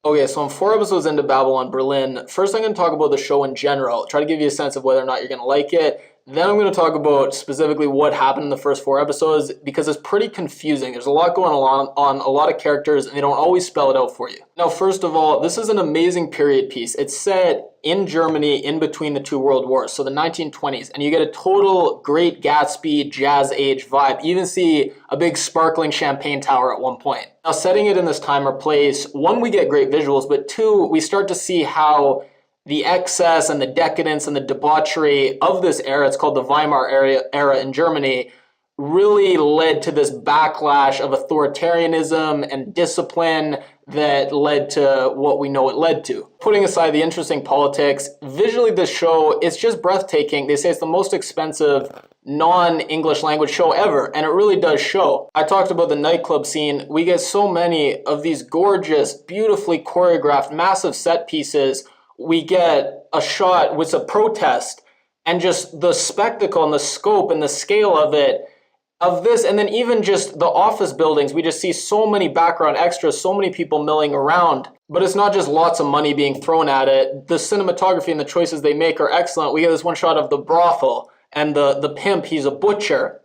Okay, so I'm 4 episodes into Babylon Berlin. First, I'm going to talk about the show in general, try to give you a sense of whether or not you're going to like it. Then I'm going to talk about specifically what happened in the first 4 episodes because it's pretty confusing. There's a lot going on a lot of characters, and they don't always spell it out for you. Now, first of all, this is an amazing period piece. It's set in Germany in between the two world wars, so the 1920s, and you get a total Great Gatsby jazz age vibe. You even see a big sparkling champagne tower at one point. Now, setting it in this time or place, one, we get great visuals, but two, we start to see how the excess and the decadence and the debauchery of this era, it's called the Weimar era in Germany, really led to this backlash of authoritarianism and discipline that led to what we know it led to. Putting aside the interesting politics, visually this show, it's just breathtaking. They say it's the most expensive non-English language show ever, and it really does show. I talked about the nightclub scene. We get so many of these gorgeous, beautifully choreographed, massive set pieces. We get a shot with a protest, and just the spectacle and the scope and the scale of it, of this, and then even just the office buildings, we just see so many background extras, so many people milling around. But it's not just lots of money being thrown at it. The cinematography and the choices they make are excellent. We get this one shot of the brothel, and the pimp, he's a butcher.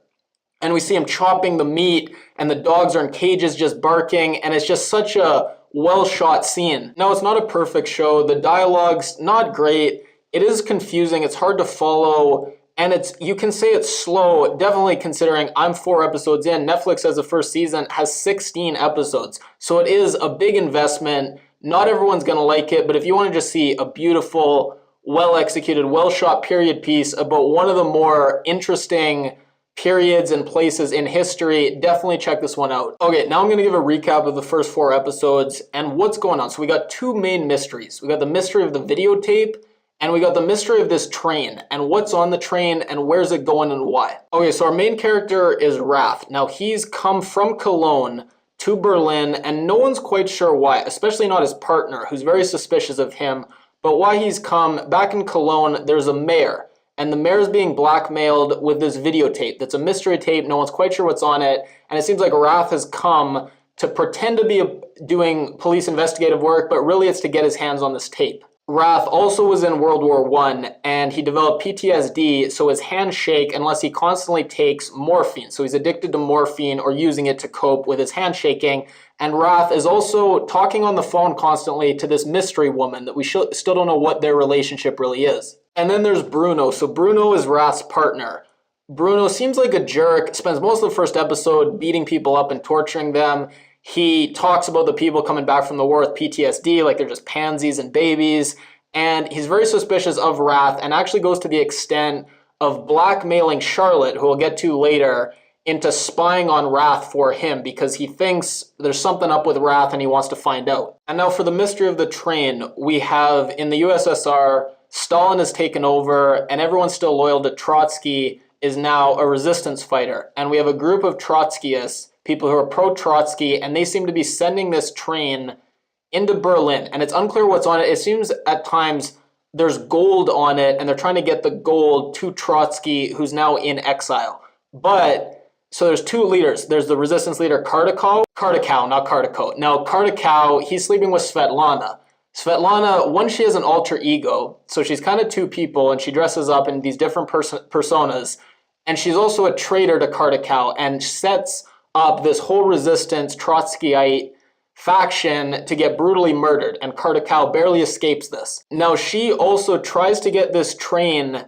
And we see him chopping the meat, and the dogs are in cages just barking, and it's just such a well-shot scene. Now, it's not a perfect show. The dialogue's not great. It is confusing. It's hard to follow. And you can say it's slow, definitely considering I'm 4 episodes in. Netflix, as the first season, has 16 episodes. So it is a big investment. Not everyone's going to like it, but if you want to just see a beautiful, well-executed, well-shot period piece about one of the more interesting periods and places in history, definitely check this one out. Okay, now I'm going to give a recap of the first 4 episodes and what's going on. So we got 2 main mysteries. We got the mystery of the videotape, and we got the mystery of this train and what's on the train and where's it going and why. Okay, so our main character is Rath. Now he's come from Cologne to Berlin and no one's quite sure why, especially not his partner who's very suspicious of him. But why he's come, back in Cologne, there's a mayor. And the mayor's being blackmailed with this videotape. That's a mystery tape. No one's quite sure what's on it. And it seems like Rath has come to pretend to be doing police investigative work, but really it's to get his hands on this tape. Rath also was in World War I, and he developed PTSD, so his hands shake unless he constantly takes morphine. So he's addicted to morphine or using it to cope with his hand shaking. And Rath is also talking on the phone constantly to this mystery woman that we still don't know what their relationship really is. And then there's Bruno. So Bruno is Rath's partner. Bruno seems like a jerk, spends most of the first episode beating people up and torturing them. He talks about the people coming back from the war with PTSD like they're just pansies and babies. And he's very suspicious of Rath and actually goes to the extent of blackmailing Charlotte, who we'll get to later, into spying on Rath for him because he thinks there's something up with Rath and he wants to find out. And now for the mystery of the train, we have in the USSR, Stalin has taken over and everyone's still loyal to Trotsky, is now a resistance fighter. And we have a group of Trotskyists, people who are pro-Trotsky, and they seem to be sending this train into Berlin. And it's unclear what's on it. It seems at times there's gold on it, and they're trying to get the gold to Trotsky, who's now in exile. But, so there's 2 leaders. There's the resistance leader, Kardikow, not Kardikow. Now, Kardikow, he's sleeping with Svetlana. Svetlana, one, she has an alter ego, so she's kind of 2 people, and she dresses up in these different personas. And she's also a traitor to Kardikow, and sets up this whole resistance Trotskyite faction to get brutally murdered, and Kardikow barely escapes this. Now she also tries to get this train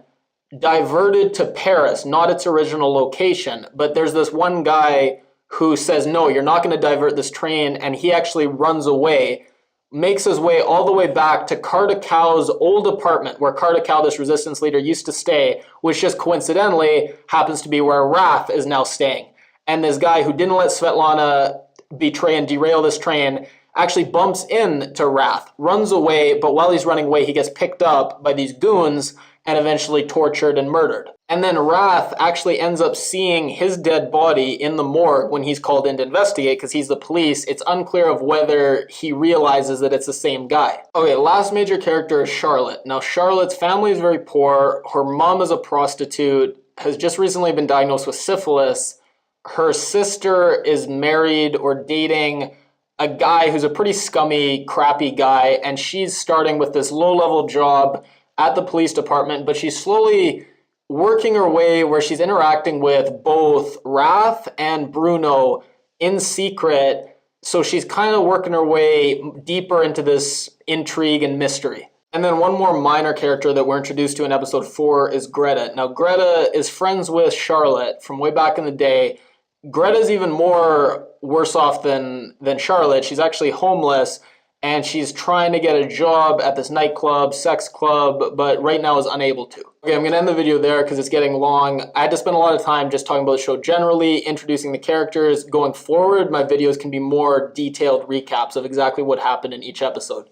diverted to Paris, not its original location, but there's this one guy who says, no, you're not going to divert this train, and he actually runs away, makes his way all the way back to Kardikow's old apartment where Kardikow, this resistance leader, used to stay, which just coincidentally happens to be where Rath is now staying. And this guy who didn't let Svetlana betray and derail this train actually bumps into Rath, runs away, but while he's running away, he gets picked up by these goons and eventually tortured and murdered. And then Rath actually ends up seeing his dead body in the morgue when he's called in to investigate because he's the police. It's unclear of whether he realizes that it's the same guy. Okay, last major character is Charlotte. Now, Charlotte's family is very poor. Her mom is a prostitute, has just recently been diagnosed with syphilis. Her sister is married or dating a guy who's a pretty scummy, crappy guy, and she's starting with this low-level job at the police department, but she's slowly working her way where she's interacting with both Rath and Bruno in secret. So she's kind of working her way deeper into this intrigue and mystery. And then one more minor character that we're introduced to in episode 4 is Greta. Now, Greta is friends with Charlotte from way back in the day. Greta's even more worse off than Charlotte. She's actually homeless, and she's trying to get a job at this nightclub, sex club, but right now is unable to. Okay, I'm going to end the video there because it's getting long. I had to spend a lot of time just talking about the show generally, introducing the characters. Going forward, my videos can be more detailed recaps of exactly what happened in each episode.